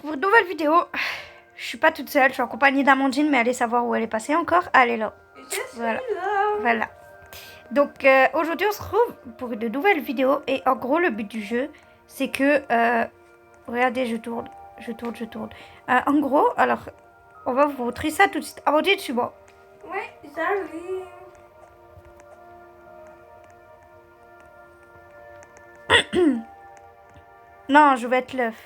pour une nouvelle vidéo. Je suis pas toute seule, je suis en compagnie d'Amandine, mais allez savoir où elle est passée encore. Elle est là. Voilà. Voilà. Donc aujourd'hui on se retrouve pour une nouvelle vidéo. Et en gros le but du jeu, c'est que... regardez, je tourne. En gros, alors, on va vous montrer ça tout de suite. Amandine, suis-moi. Ouais, j'arrive. Non, je vais être l'œuf.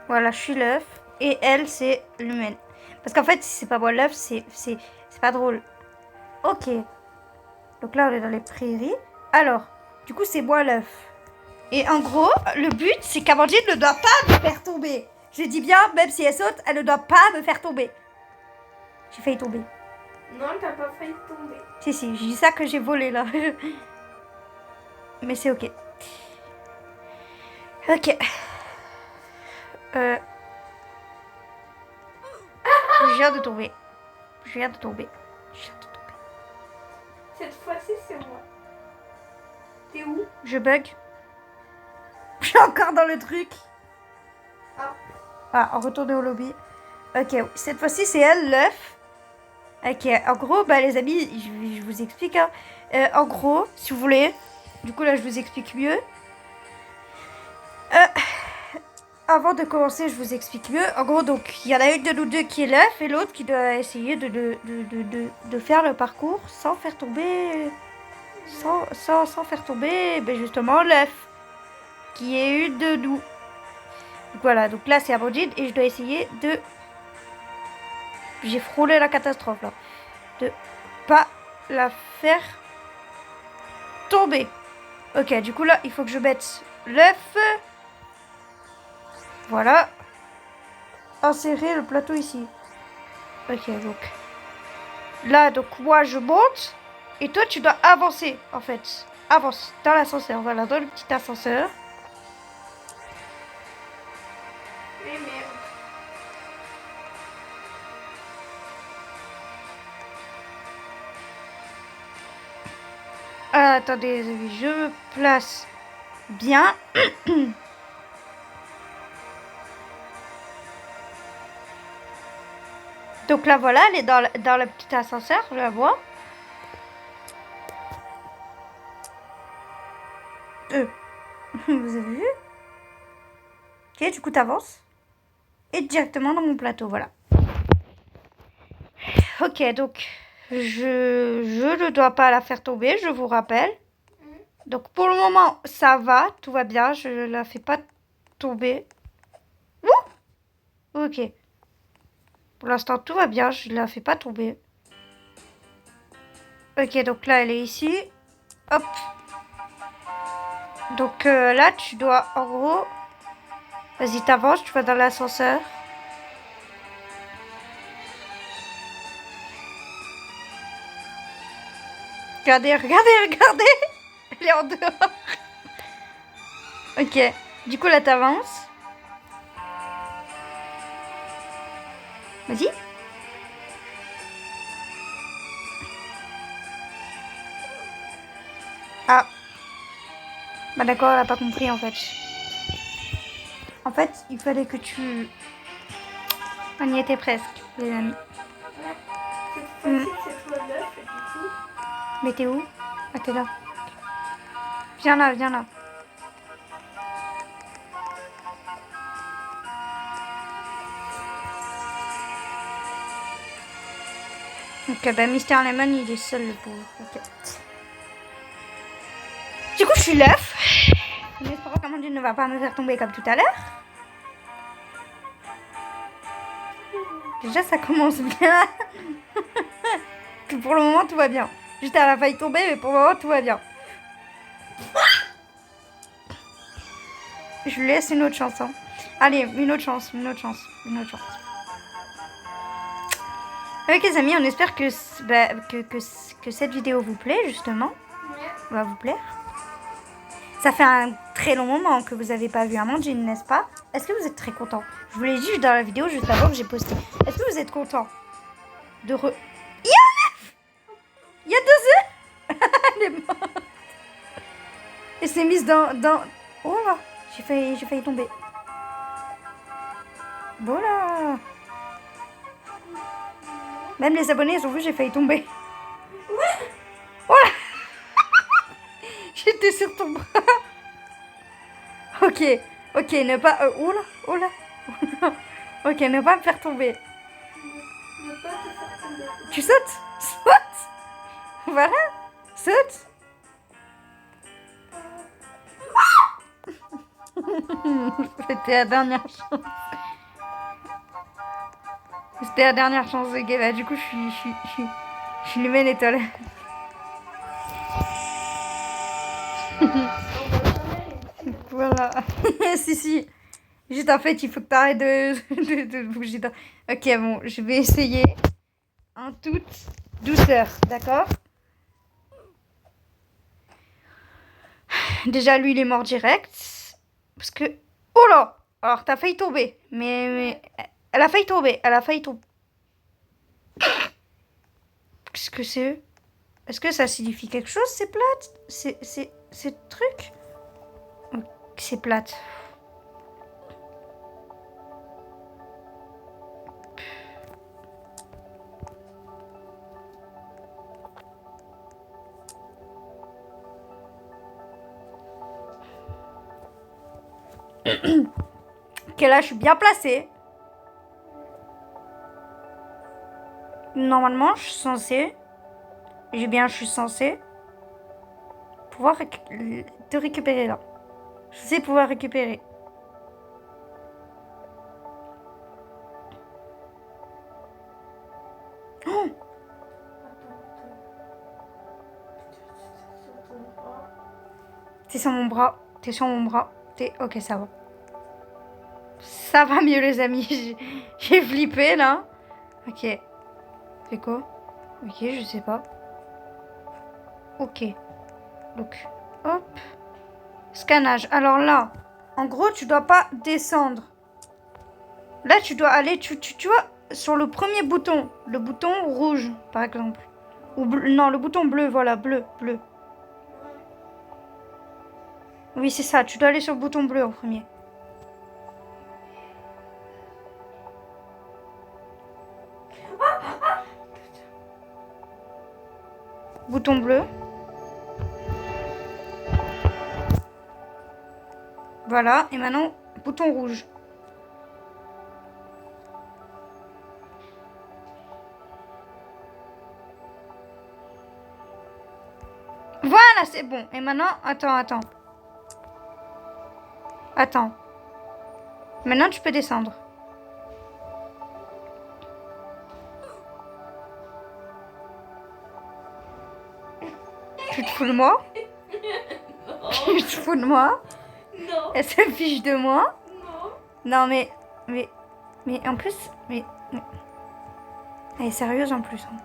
Voilà, je suis l'œuf. Et elle, c'est l'humaine. Parce qu'en fait, si c'est pas moi l'œuf, c'est pas drôle. Ok. Donc là, on est dans les prairies. Alors, du coup, c'est moi l'œuf. Et en gros, le but, c'est qu'Amandine ne doit pas me faire tomber. Je dis bien, même si elle saute, elle ne doit pas me faire tomber. J'ai failli tomber. Non, t'as pas failli tomber. Si, je dis ça que j'ai volé, là. Mais c'est ok. Ok. Je viens de tomber. Cette fois-ci, c'est moi. T'es où? Je bug. Je suis encore dans le truc. Ah, on retourne au lobby. Ok, cette fois-ci, c'est elle, l'œuf. Ok, en gros, bah les amis, je vous explique. Hein. En gros, si vous voulez, du coup là, je vous explique mieux. Avant de commencer, je vous explique mieux. En gros, donc, il y en a une de nous deux qui est l'œuf et l'autre qui doit essayer de faire le parcours sans faire tomber... Sans faire tomber, ben justement, l'œuf. Qui est une de nous. Donc voilà, donc là, c'est Amandine et je dois essayer de... J'ai frôlé la catastrophe, là. De pas la faire tomber. Ok, du coup, là, il faut que je mette l'œuf. Voilà. Insérer le plateau ici. Ok, donc. Là, donc, moi, je monte. Et toi, tu dois avancer, en fait. Avance dans l'ascenseur. Voilà, dans le petit ascenseur. Mais merde. Ah, attendez, je me place bien. Donc là, voilà, elle est dans le petit ascenseur, je la vois. Vous avez vu? Ok, du coup, t'avances. Et directement dans mon plateau, voilà. Ok, donc, je ne dois pas la faire tomber, je vous rappelle. Donc, pour le moment, ça va, tout va bien, je ne la fais pas tomber. Ouh! Ok. Pour l'instant, tout va bien, je ne la fais pas tomber. Ok, donc là, elle est ici. Hop. Donc là, tu dois, en gros... Vas-y, t'avances, tu vas dans l'ascenseur. Regardez. Elle est en dehors. Ok. Du coup, là, t'avances. Vas-y. Ah. Bah d'accord, elle a pas compris, en fait. En fait, il fallait que tu... On y était presque, les amis. Cette fois-ci, c'est toi l'œuf, et du coup... Mais t'es où? Ah, t'es là. Viens là. Ok, bah Mister Lemon, il est seul, le pauvre. Ok. Du coup, je suis l'œuf. En espérant qu'Amandine ne va pas me faire tomber comme tout à l'heure. Déjà, ça commence bien. Pour le moment, tout va bien. Juste, elle a failli tomber, mais pour le moment, tout va bien. Je lui laisse une autre chance. Hein. Allez, une autre chance. Avec les amis, on espère que cette vidéo vous plaît, justement. Ouais. Va vous plaire. Ça fait un très long moment que vous n'avez pas vu Amandine, n'est-ce pas? Est-ce que vous êtes très content? Je vous l'ai dit dans la vidéo juste avant que j'ai posté. Est-ce que vous êtes content de Il y a 2 œufs. Elle est morte. Elle s'est mise dans... Oh là, j'ai j'ai failli tomber. Voilà. Même les abonnés, ils ont vu, j'ai failli tomber. Voilà. J'étais sur ton bras. Ok, ok, ne pas... oula, oula, oula. Ok, ne pas me faire tomber. Ne pas te faire tomber. Tu sautes. Saute. Voilà. Saute. C'était la dernière chance. C'était la dernière chance de Gala. Du coup, je suis allumée les toilettes. On va jamais réussir. Voilà. Si, si. Juste en fait, il faut que tu arrêtes de bouger. Ok, bon, je vais essayer en toute douceur, d'accord? Déjà, lui, il est mort direct. Parce que... Oh là! Alors, t'as failli tomber. Mais... Elle a failli tomber. Elle a failli tomber. Qu'est-ce que c'est? Est-ce que ça signifie quelque chose, ces plates? C'est truc? C'est plate. Ok, là, je suis bien placée. Normalement, je suis censée... je suis censée pouvoir te récupérer là. Je sais pouvoir récupérer. Oh, t'es sur mon bras. T'es sur mon bras. Ok, ça va. Ça va mieux, les amis. J'ai flippé là. Ok. C'est quoi? Ok, je sais pas. Ok. Donc, hop. Scannage. Alors là, en gros, tu dois pas descendre. Là, tu dois aller, tu vois, sur le premier bouton. Le bouton rouge, par exemple. Ou non, le bouton bleu, voilà, bleu. Oui, c'est ça. Tu dois aller sur le bouton bleu en premier. Bouton bleu. Voilà. Et maintenant, bouton rouge. Voilà, c'est bon. Et maintenant, attends. Maintenant, tu peux descendre. Tu te fous de moi? Tu te fous de moi? Non. Elle se fiche de moi? Non. Non, mais en plus, elle est sérieuse en plus. Hein.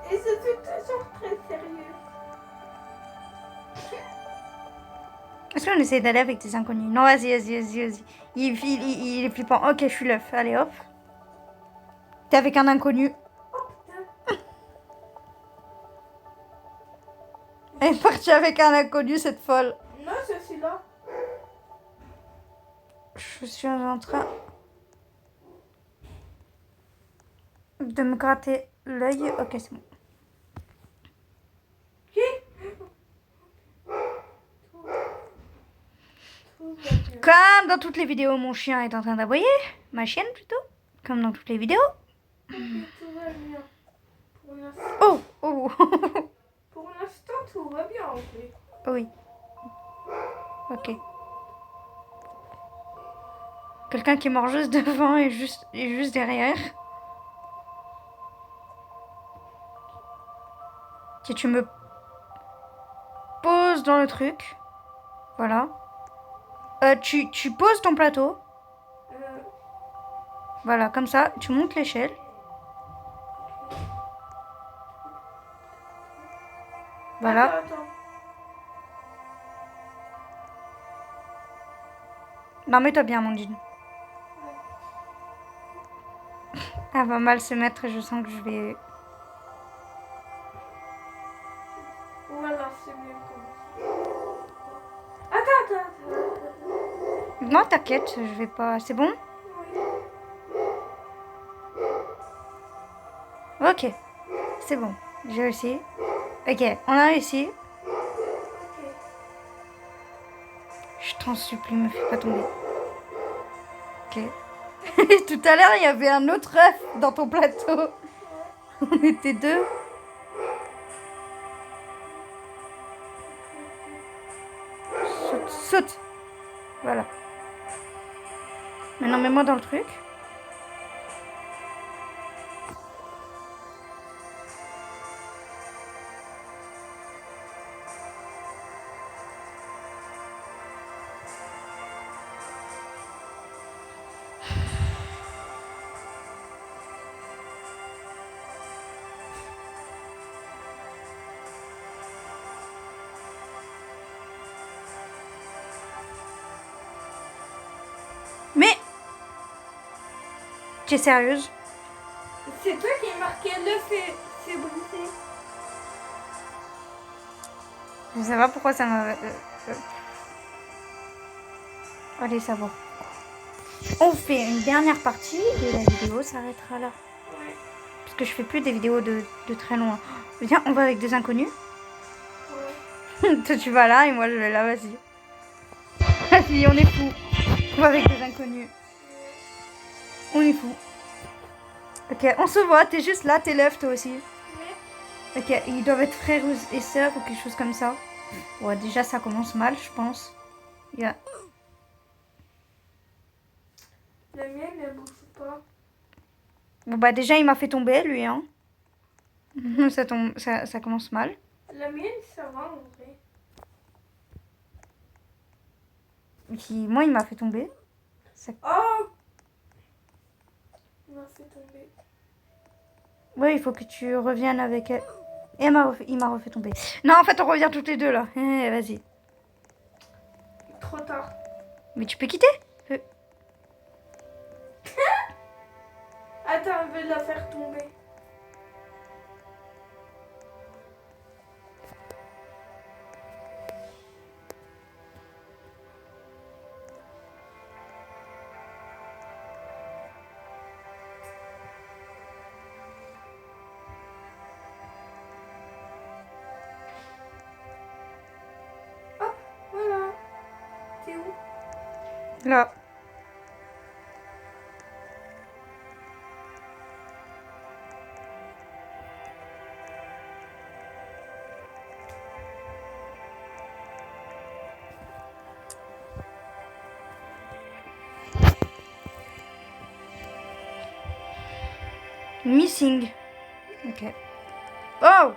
Et c'est toujours très sérieux. Est-ce qu'on essaie d'aller avec des inconnus? Non, vas-y. Il est flippant. Ok, je suis l'œuf. Allez, hop. T'es avec un inconnu. Elle est partie avec un inconnu, cette folle. Non, je suis là. Je suis en train de me gratter l'œil. Ok, c'est bon. Comme dans toutes les vidéos, mon chien est en train d'aboyer. Ma chienne, plutôt. Comme dans toutes les vidéos. Tout va bien. Pour l'instant, Oh. pour l'instant, tout va bien en fait. Oui. Ok. Quelqu'un qui est mort juste devant et juste derrière. Si tu me poses dans le truc. Voilà. Tu poses ton plateau. Voilà, comme ça, tu montes l'échelle. Voilà. Attends. Non, mets-toi bien, Amandine. Elle va mal se mettre et je sens que je vais... Voilà, c'est bien comme attends. Non, t'inquiète, je vais pas... C'est bon? Oui. Ok, c'est bon. J'ai réussi. Ok, on a réussi. Ok. Je t'en supplie, me fais pas tomber. Ok. Tout à l'heure, il y avait un autre œuf dans ton plateau. On était deux. Saute, saute. Voilà. Maintenant, mets-moi dans le truc. Mais... Tu es sérieuse? C'est toi qui as marqué l'œuf et c'est brisé. Je sais pas pourquoi ça m'a... Allez, ça va. On fait une dernière partie et la vidéo s'arrêtera là. Ouais. Parce que je fais plus des vidéos de très loin. Viens, on va avec des inconnus. Ouais. Toi, tu vas là et moi, je vais là, vas-y. Vas-y, on est fous. On va avec des inconnus. On est fous. Ok, on se voit. T'es juste là, t'es l'œuf, toi aussi. Ouais. Ok, ils doivent être frères et sœurs ou quelque chose comme ça. Ouais, déjà, ça commence mal, je pense. Il y a... La mienne, elle bouge pas. Bon, bah, déjà, il m'a fait tomber, lui, hein. Ça commence mal. La mienne, ça va en vrai. Moi, il m'a fait tomber. Oh! Il m'a fait tomber. Ouais, il faut que tu reviennes avec elle. Et il m'a refait tomber. Non, en fait, on revient toutes les deux, là. Vas-y. Trop tard. Mais tu peux quitter. Attends, je vais la faire tomber. Hop, voilà. T'es où? Là. Missing. Ok. Oh!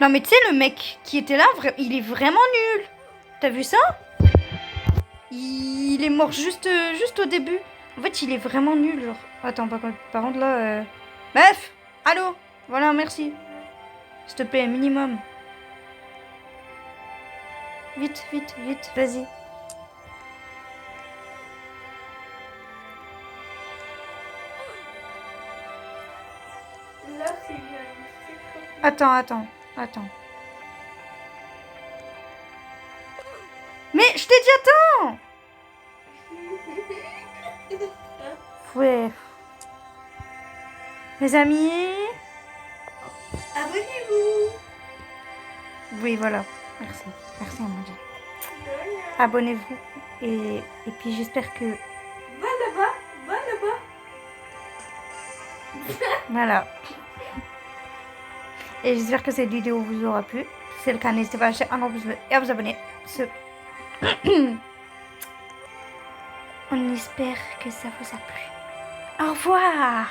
Non, mais tu sais, le mec qui était là, il est vraiment nul. T'as vu ça? Il est mort juste au début. En fait, il est vraiment nul. Genre. Attends, par contre, là... Bref. Allô? Voilà, merci. S'il te plaît, minimum. Vite, vite, vite, vas-y. Là, c'est bien. Attends. Mais je t'ai dit attends! Ouais. Les amis? Abonnez-vous. Oui, voilà. Merci. Merci, Amandine. De rien. Abonnez-vous. Et puis j'espère que... Va là-bas. Va là-bas. Voilà. Et j'espère que cette vidéo vous aura plu. Si c'est le cas, n'hésitez pas à lâcher un gros pouce bleu et à vous abonner. On espère que ça vous a plu. Au revoir!